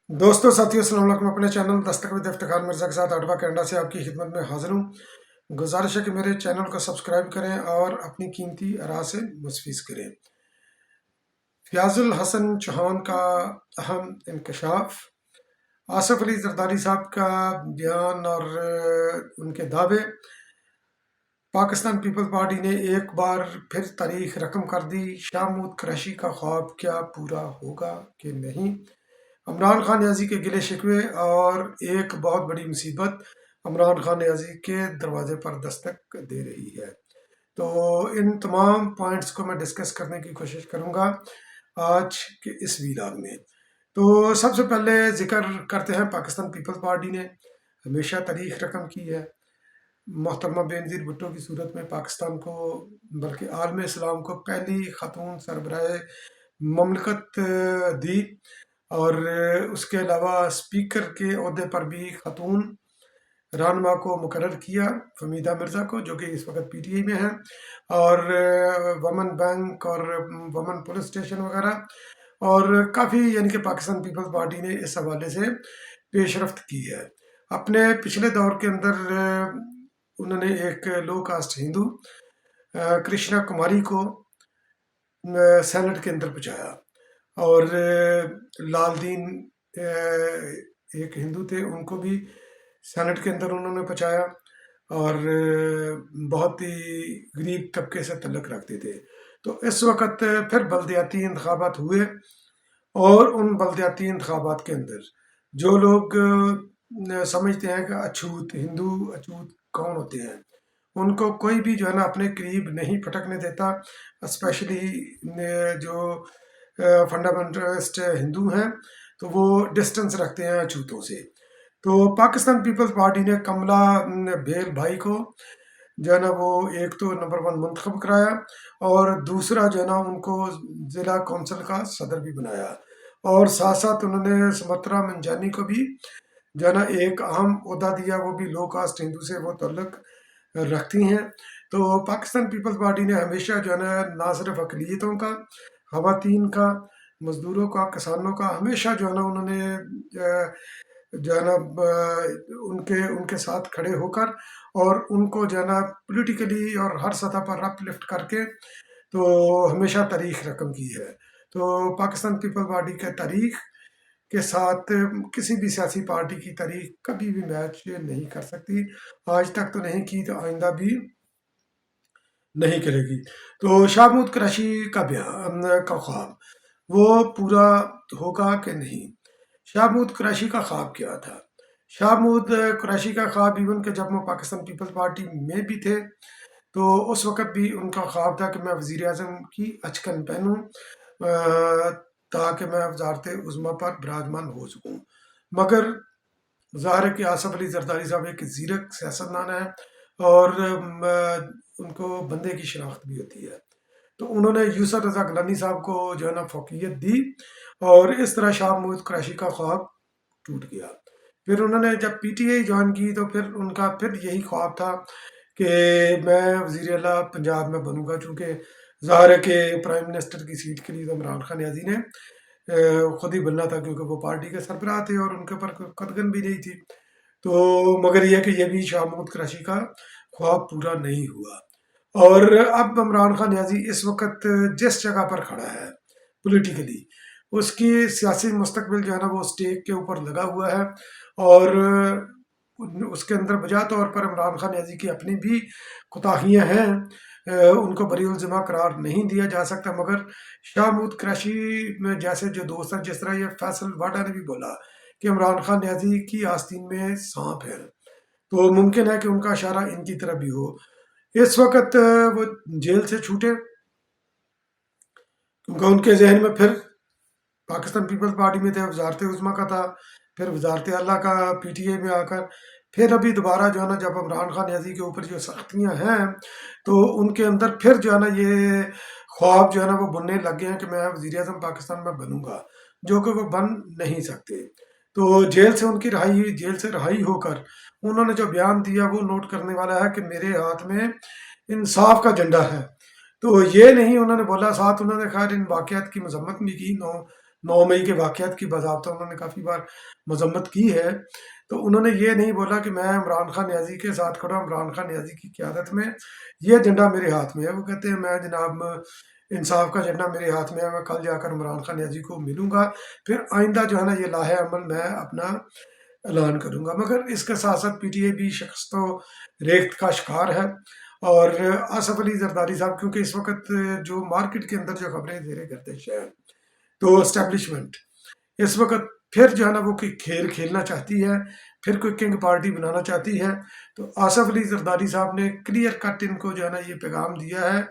दोस्तों साथियों अस्सलाम वालेकुम। अपने चैनल दस्तक विद इफ्तिखार मिर्ज़ा के साथ अडवा कनाडा से आपकी खिदमत में हाजिर हूँ। गुजारिश है कि मेरे चैनल को सब्सक्राइब करें और अपनी कीमती आरा से मुस्फिस करें। फयाजुल हसन चौहान का अहम इंकशाफ, आसफ अली जरदारी साहब का बयान और उनके दावे। पाकिस्तान पीपल्स पार्टी ने एक बार फिर तारीख रकम कर दी। शाह महमूद कुरैशी का ख्वाब क्या पूरा होगा कि नहीं। इमरान खान न्याजी के गिले शिकवे और एक बहुत बड़ी मुसीबत इमरान खान न्याजी के दरवाजे पर दस्तक दे रही है। तो इन तमाम पॉइंट्स को मैं डिस्कस करने की कोशिश करूंगा आज के इस वीलॉग में। तो सबसे पहले जिक्र करते हैं, पाकिस्तान पीपल्स पार्टी ने हमेशा तारीख रकम की है। मोहतरमा बेनज़ीर भुट्टो की सूरत में पाकिस्तान को, बल्कि आलम इस्लाम को पहली खातून सरबराह ममलकत दी, और उसके अलावा स्पीकर के अहदे पर भी खातून रहनुमा को मुकर्रर किया, फमीदा मिर्ज़ा को, जो कि इस वक्त पीटीआई में है, और वमन बैंक और वमन पुलिस स्टेशन वगैरह, और काफ़ी यानी कि पाकिस्तान पीपल्स पार्टी ने इस हवाले से पेशरफ्त की है। अपने पिछले दौर के अंदर उन्होंने एक लो कास्ट हिंदू कृष्णा कुमारी को सेनेट के अंदर पहुँचाया, और लाल दीन एक हिंदू थे, उनको भी सेनेट के अंदर उन्होंने पहुँचाया, और बहुत ही गरीब तबके से तल्लुक़ रखते थे। तो इस वक्त फिर बल्दियाती इंतखाबात हुए, और उन बल्दियाती इंतखाबात के अंदर जो लोग समझते हैं कि अछूत हिंदू अछूत कौन होते हैं, उनको कोई भी जो है ना अपने करीब नहीं फटकने देता। स्पेशली जो फंडामेंटलिस्ट हिंदू हैं, तो वो डिस्टेंस रखते हैं अछूतों से। तो पाकिस्तान पीपल्स पार्टी ने कमला बेल भाई को जो है ना वो एक तो नंबर 1 मुंतखब कराया, और दूसरा जो है ना उनको ज़िला कौंसिल का सदर भी बनाया, और साथ साथ उन्होंने सुमत्रा मंजानी को भी जो है ना एक अहम ओहदा दिया, वो भी लो कास्ट हिंदू से वो तल्लुक़ रखती हैं। तो पाकिस्तान पीपल्स पार्टी ने हमेशा जो है ना सिर्फ अक़लियतों का, ख़वातीन का, मज़दूरों का, किसानों का, हमेशा जो है ना उन्होंने जो है ना उनके उनके साथ खड़े होकर, और उनको जो है ना पॉलिटिकली और हर सतह पर अपलिफ्ट करके तो हमेशा तारीख रकम की है। तो पाकिस्तान पीपल पार्टी के तारीख के साथ किसी भी सियासी पार्टी की तारीख कभी भी मैच नहीं कर सकती। आज तक तो नहीं की, तो आइंदा भी नहीं करेगी। तो शाह महमूद कुरैशी का बयान का ख्वाब वो पूरा होगा कि नहीं। शाह महमूद कुरैशी का ख्वाब क्या था? शाह महमूद कुरैशी का ख्वाब, इवन के जब वो पाकिस्तान पीपल्स पार्टी में भी थे, तो उस वक़्त भी उनका ख्वाब था कि मैं वज़ीर आज़म की अचकन पहनूँ, ताकि मैं वज़ारत उज़्मा पर विराजमान हो सकूँ। मगर ज़ाहिर है कि आसफ अली जरदारी साहब एक ज़ीरक सियासतदान है, और उनको बंदे की शनाख्त भी होती है। तो उन्होंने यूसुफ रज़ा गिलानी साहब को जो है ना फ़ौक़ियत दी, और इस तरह शाह महमूद कुरैशी का ख्वाब टूट गया। फिर उन्होंने जब पीटीआई ज्वाइन की, तो फिर उनका फिर यही ख्वाब था कि मैं वज़ीर आला पंजाब में बनूंगा, चूँकि ज़ाहिर है कि प्राइम मिनिस्टर की सीट के लिए तो इमरान खान न्याजी ने खुद ही बनना था, क्योंकि वो पार्टी के सरबराह थे और उनके ऊपर कोई कदगन भी नहीं थी। तो मगर यह कि यह भी शाह महमूद कुरैशी का ख्वाब पूरा नहीं हुआ। और अब इमरान खान न्याजी इस वक्त जिस जगह पर खड़ा है पॉलिटिकली, उसकी सियासी मुस्तकबिल जो है ना वो स्टेक के ऊपर लगा हुआ है, और उसके अंदर बजा तौर पर इमरान खान न्याजी की अपनी भी कोताहियाँ हैं, उनको बरीउल ज़िम्मा करार नहीं दिया जा सकता। मगर शाह महमूद कुरैशी में जैसे जो दोस्त हैं, जिस तरह ये फैसल वाडा ने भी बोला कि इमरान खान न्याजी की आस्तीन में सांप है, तो मुमकिन है कि उनका इशारा इनकी तरफ भी हो। इस वक्त वो जेल से छूटे, क्योंकि उनके जहन में फिर पाकिस्तान पीपल्स पार्टी में थे, वजारत उज़्मा का था, फिर वजारत आला का पीटीआई में आकर, फिर अभी दोबारा जो है ना जब इमरान खान न्याजी के ऊपर जो सख्तियाँ हैं, तो उनके अंदर फिर जो है ना ये ख्वाब जो है ना वो बुनने लग गए हैं कि मैं वज़ीर आज़म पाकिस्तान में बनूंगा, जो कि वो बन नहीं सकते। तो जेल से उनकी रहाई हुई, जेल से रहाई होकर उन्होंने जो बयान दिया वो नोट करने वाला है कि मेरे हाथ में इंसाफ का झंडा है। तो ये नहीं उन्होंने बोला, साथ उन्होंने खैर इन वाक़यात की मजम्मत भी की, 9 मई के वाक़यात की बाज़ाब्ता उन्होंने काफ़ी बार मज़म्मत की है। तो उन्होंने ये नहीं बोला कि मैं इमरान खान नियाज़ी के साथ खड़ा हूँ, इमरान खान नियाज़ी की क़यादत में ये झंडा मेरे हाथ में है। वो कहते हैं मैं जनाब इंसाफ का झंडा मेरे हाथ में है, मैं कल जाकर इमरान खान नियाज़ी को मिलूँगा, फिर आइंदा जो है ना ये लाहे अमल मैं अपना ऐलान करूँगा। मगर इसके साथ-साथ पीटीआई भी शख़्स तो रेख्त का शिकार है। और आसिफ अली ज़रदारी साहब, क्योंकि इस वक़्त जो मार्केट के अंदर जो खबरें ज़ेर गर्दिश हैं, तो एस्टेब्लिशमेंट इस वक़्त फिर जो है ना वो कोई खेल खेलना चाहती है, फिर कोई किंग पार्टी बनाना चाहती है। तो आसिफ अली ज़रदारी साहब ने क्लियर कट इनको जो है ना ये पैगाम दिया है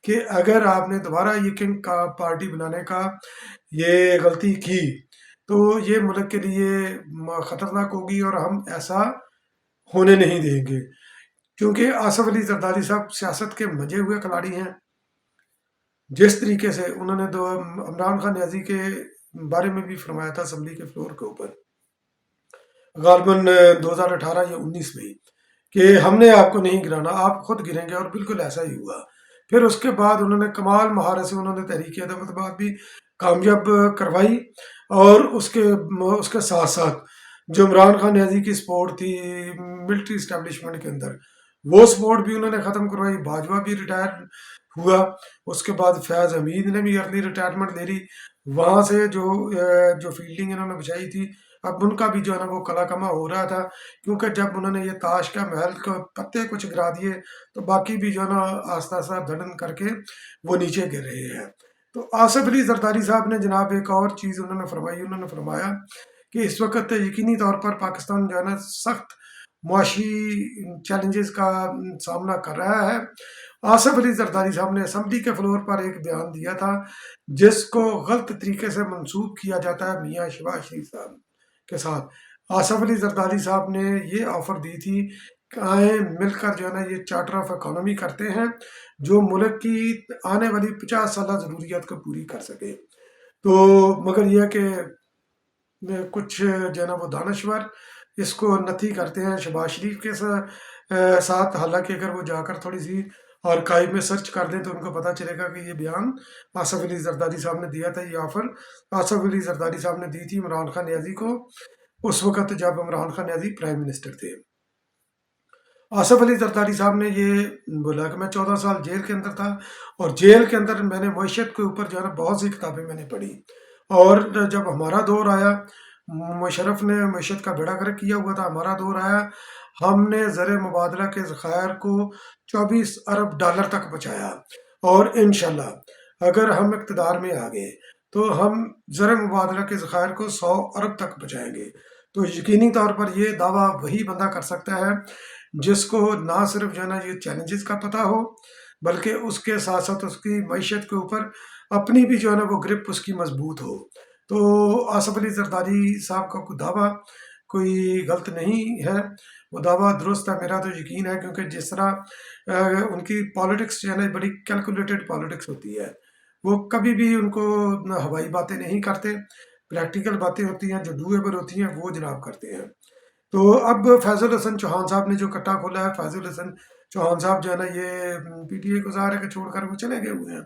कि अगर आपने दोबारा ये किंग का पार्टी बनाने का ये गलती की, तो ये मुल्क के लिए ख़तरनाक होगी और हम ऐसा होने नहीं देंगे। क्योंकि आसिफ अली ज़रदारी साहब सियासत के मंजे हुए खिलाड़ी हैं। जिस तरीके से उन्होंने तो इमरान खान नियाज़ी के बारे में भी फरमाया था असम्बली के फ्लोर के ऊपर, गालिबन 2018 या 19 में, कि हमने आपको नहीं गिराना, आप खुद गिरेंगे, और बिल्कुल ऐसा ही हुआ। फिर उसके बाद उन्होंने कमाल महारत से उन्होंने तहरीक अहमदाबाद भी कामयाब करवाई, और उसके उसके साथ साथ जो इमरान खान नियाज़ी की सपोर्ट थी मिलिट्री इस्टेब्लिशमेंट के अंदर, वो सपोर्ट भी उन्होंने ख़त्म करवाई। बाजवा भी रिटायर हुआ, उसके बाद फैज़ हमीद ने भी अर्ली रिटायरमेंट ले ली। वहाँ से जो फील्डिंग इन्होंने बचाई थी, अब उनका भी जो है ना वो कला कमा हो रहा था, क्योंकि जब उन्होंने ये ताश का महल को पत्ते कुछ गिरा दिए, तो बाकी भी जो है ना आस्ता आस्ता धड़न करके वो नीचे गिर रहे हैं। तो आसिफ अली जरदारी साहब ने जनाब एक और चीज़ उन्होंने फरमाई, उन्होंने फरमाया कि इस वक्त यकीनी तौर पर पाकिस्तान जो है ना सख्त मुआशी चैलेंजेस का सामना कर रहा है। आसिफ अली जरदारी साहब ने असम्बली के फ्लोर पर एक बयान दिया था, जिसको गलत तरीके से मंसूब किया जाता है मियाँ शहबाज शरीफ साहब के साथ। आसिफ अली जरदारी साहब ने ये ऑफर दी थी कि आए मिलकर जो है ना ये चार्टर ऑफ इकोनॉमी करते हैं, जो मुल्क की आने वाली 50 साल ज़रूरियात को पूरी कर सके। तो मगर यह कि कुछ जो है ना वो दानश्वर इसको नथी करते हैं शहबाज शरीफ के साथ। हालांकि अगर वो जाकर थोड़ी सी आर्काइव में सर्च कर दें तो उनको पता चलेगा कि ये बयान आसिफ अली जरदारी साहब ने दिया था। ये ऑफर आसिफ अली जरदारी साहब ने दी थी इमरान खान नियाज़ी को, उस वक़्त जब इमरान खान नियाज़ी प्राइम मिनिस्टर थे। आसिफ अली जरदारी साहब ने ये बोला कि मैं 14 साल जेल के अंदर था, और जेल के अंदर मैंने मईशत के ऊपर जो है ना बहुत सी किताबें मैंने पढ़ी, और जब हमारा दौर आया, मुशर्रफ ने मईशत का बेड़ा गर्क किया हुआ था, हमारा दौर आया, हमने ज़र मुबादला के ज़खायर को 24 अरब डॉलर तक पहुँचाया, और इंशाल्लाह अगर हम इक़्तिदार में आ गए तो हम ज़र मुबादला के ज़खायर को 100 अरब तक पहुँचाएंगे। तो यकीनी तौर पर ये दावा वही बंदा कर सकता है जिसको ना सिर्फ जो है ना ये चैलेंजेस का पता हो, बल्कि उसके साथ साथ उसकी मईशत के ऊपर अपनी भी जो है ना वो ग्रिप उसकी मजबूत हो। तो आसिफ अली जरदारी साहब का कोई दावा कोई गलत नहीं है, वो दावा दुरुस्त है, मेरा तो यकीन है, क्योंकि जिस तरह उनकी पॉलिटिक्स जो है ना बड़ी कैलकुलेटेड पॉलिटिक्स होती है। वो कभी भी उनको हवाई बातें नहीं करते, प्रैक्टिकल बातें होती हैं जो डूएबल होती हैं वो जनाब करते हैं। तो अब फैज़ल हसन चौहान साहब ने जो कट्टा खोला है, फैज़ल हसन चौहान साहब जो है ना ये पीटीआई को ज़ाहिर है कि छोड़कर वो चले गए हुए हैं।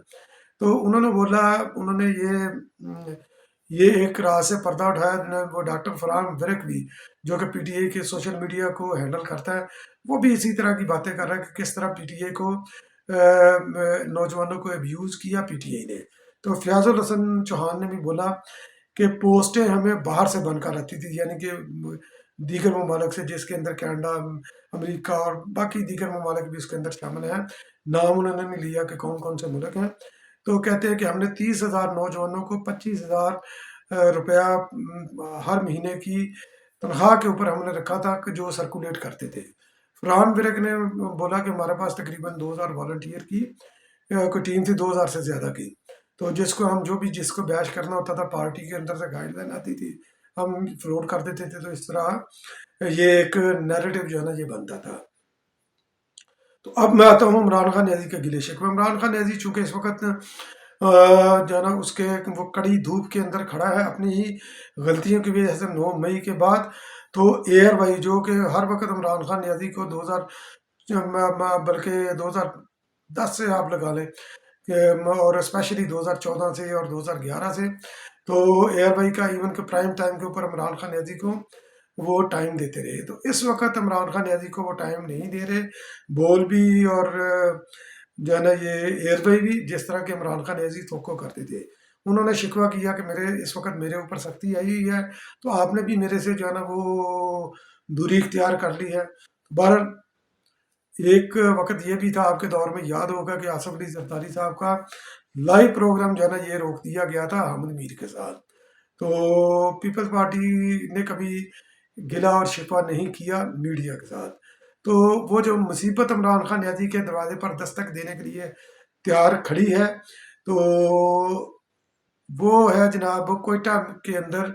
तो उन्होंने बोला, उन्होंने ये एक राह से पर्दा उठाया। वो डॉक्टर फरहान विरक भी, जो कि पीटीआई के सोशल मीडिया को हैंडल करता है, वो भी इसी तरह की बातें कर रहा है कि किस तरह पीटीआई को नौजवानों को अब्यूज़ किया पीटीआई ने। तो फैज़ल हसन चौहान ने भी बोला कि पोस्टें हमें बाहर से बनकर आती थी, यानी कि दीगर ममालिक से, जिसके अंदर कनाडा, अमेरिका और बाकी दीगर ममालिक भी उसके अंदर शामिल हैं। नाम उन्होंने नहीं लिया कि कौन कौन से मुल्क हैं। तो कहते हैं कि हमने 30,000 नौजवानों को 25,000 रुपया हर महीने की तनख्वाह के ऊपर हमने रखा था कि जो सर्कुलेट करते थे। फरहान विरक ने बोला कि हमारे पास तकरीबन 2000 वॉलंटियर की कोई टीम थी, 2000 से ज़्यादा की। तो जिसको हम जो भी जिसको बैच करना होता था, पार्टी के अंदर से गाइडलाइन आती थी, हम फ्लोट कर देते थे। तो इस तरह ये एक नैरेटिव जो है ना ये बनता था। तो अब मैं आता हूँ इमरान खान नियाज़ी के गिले शिकवे। इमरान खान नियाज़ी चूँकि इस वक्त जो है ना उसके वो कड़ी धूप के अंदर खड़ा है अपनी ही गलतियों की वजह से 9 मई के बाद। तो एयर वाई जो कि हर वक्त इमरान खान नियाज़ी को 2000 बल्कि 2010 से आप लगा लें, और स्पेशली 2014 से और 2011 से تو اے آر وائی کا ایون کہ پرائم ٹائم کے اوپر عمران خان نیازی کو وہ ٹائم دیتے رہے. تو اس وقت عمران خان نیازی کو وہ ٹائم نہیں دے رہے، بول بھی اور جو ہے نا یہ ایئر وائی بھی، جس طرح کہ عمران خان نیازی توقع کرتے تھے. انہوں نے شکوہ کیا کہ اس وقت میرے اوپر سختی آئی ہوئی ہے، تو آپ نے بھی میرے سے جو ہے نا وہ دوری اختیار کر لی ہے. بہرحال ایک وقت یہ بھی تھا، آپ کے دور میں یاد ہوگا کہ آصف علی زرداری صاحب کا لائیو پروگرام جو ہے نا یہ روک دیا گیا تھا احمد میر کے ساتھ. تو پیپلز پارٹی نے کبھی گلا اور شکوہ نہیں کیا میڈیا کے ساتھ. تو وہ جو مصیبت عمران خان نیازی کے دروازے پر دستک دینے کے لیے تیار کھڑی ہے، تو وہ ہے جناب کوئٹہ کے اندر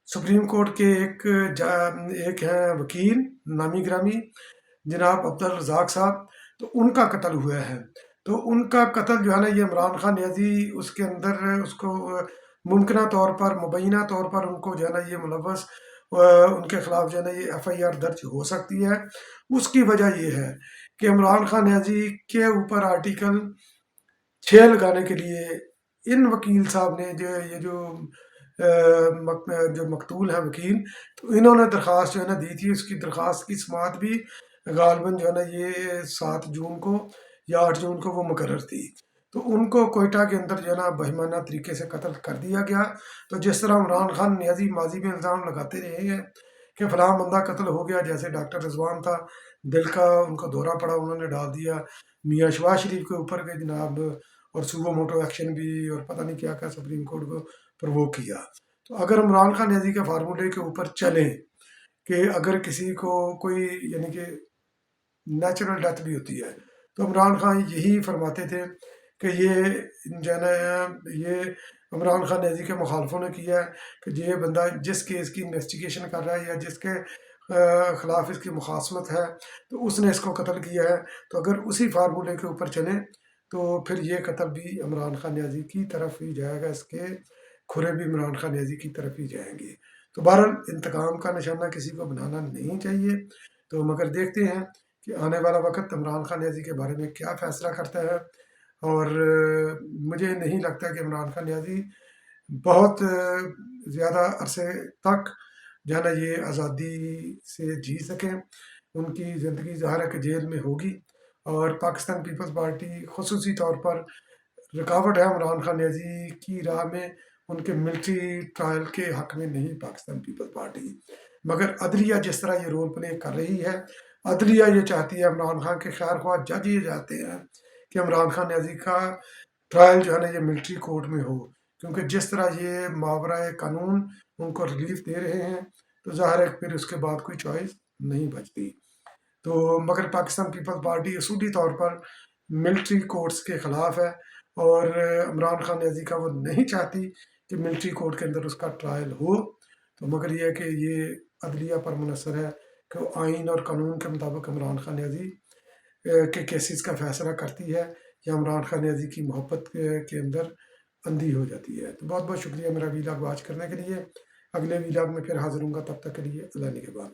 سپریم کورٹ کے ایک ہیں وکیل نامی گرامی جناب عبدالرزاق صاحب. تو ان کا قتل ہوا ہے. تو ان کا قتل جو ہے نا یہ عمران خان نیازی اس کے اندر اس کو ممکنہ طور پر مبینہ طور پر ان کو جو ہے نا یہ ملوث ان کے خلاف جو ہے نا یہ ایف آئی آر درج ہو سکتی ہے. اس کی وجہ یہ ہے کہ عمران خان نیازی کے اوپر آرٹیکل 6 لگانے کے لیے ان وکیل صاحب نے جو مقتول ہیں وکیل، تو انہوں نے درخواست جو ہے نا دی تھی. اس کی درخواست کی سماعت بھی غالباً جو ہے نا یہ 7 جون کو یا 8 جون کو وہ مقرر تھی. تو ان کو کوئٹہ کے اندر جو ہے نا بہیمانہ طریقے سے قتل کر دیا گیا. تو جس طرح عمران خان نیازی ماضی میں الزام لگاتے رہے ہیں کہ فلاں بندہ قتل ہو گیا، جیسے ڈاکٹر رضوان تھا، دل کا ان کو دورہ پڑا، انہوں نے ڈال دیا. میاں شواز شریف کے اوپر کے جناب اور سوو موٹو ایکشن بھی اور پتہ نہیں کیا کیا سپریم کورٹ کو پرووک کیا. تو اگر عمران خان نیازی کے فارمولے کے اوپر چلیں کہ اگر کسی کو کوئی یعنی کہ نیچرل ڈیتھ بھی ہوتی ہے، تو عمران خان یہی فرماتے تھے کہ یہ جو ہے نا یہ عمران خان نیازی کے مخالفوں نے کیا ہے کہ یہ بندہ جس کیس کی انویسٹیگیشن کر رہا ہے یا جس کے خلاف اس کی مخاصمت ہے تو اس نے اس کو قتل کیا ہے. تو اگر اسی فارمولے کے اوپر چلیں تو پھر یہ قتل بھی عمران خان نیازی کی طرف ہی جائے گا، اس کے کھرے بھی عمران خان نیازی کی طرف ہی جائیں گے. تو بہرحال انتقام کا نشانہ کسی کو بنانا نہیں چاہیے. تو مگر دیکھتے ہیں کہ آنے والا وقت عمران خان نیازی کے بارے میں کیا فیصلہ کرتا ہے. اور مجھے نہیں لگتا کہ عمران خان نیازی بہت زیادہ عرصے تک جو ہے نا یہ آزادی سے جی سکیں. ان کی زندگی ظاہر ہے کہ جیل میں ہوگی، اور پاکستان پیپلز پارٹی خصوصی طور پر رکاوٹ ہے عمران خان نیازی کی راہ میں. ان کے ملٹری ٹرائل کے حق میں نہیں پاکستان پیپلز پارٹی، مگر عدلیہ جس طرح یہ رول پلے کر رہی ہے، عدلیہ یہ چاہتی ہے، عمران خان کے خیر خواہ جج یہ چاہتے ہیں کہ عمران خان نیازی کا ٹرائل جو ہے نا یہ ملٹری کورٹ میں ہو، کیونکہ جس طرح یہ ماورائے قانون ان کو ریلیف دے رہے ہیں تو ظاہر ہے پھر اس کے بعد کوئی چوائس نہیں بچتی. تو مگر پاکستان پیپلز پارٹی اصولی طور پر ملٹری کورٹس کے خلاف ہے، اور عمران خان نیازی کا وہ نہیں چاہتی کہ ملٹری کورٹ کے اندر اس کا ٹرائل ہو. تو مگر یہ ہے کہ یہ عدلیہ پر منحصر ہے کہ وہ آئین اور قانون کے مطابق عمران خان نیازی کے کیسز کا فیصلہ کرتی ہے یا عمران خان نیازی کی محبت کے اندر اندھی ہو جاتی ہے. تو بہت بہت شکریہ میرا ویلاگ واچ کرنے کے لیے. اگلے ویلاگ میں پھر حاضر ہوں گا، تب تک کے لیے اللہ نگہبان.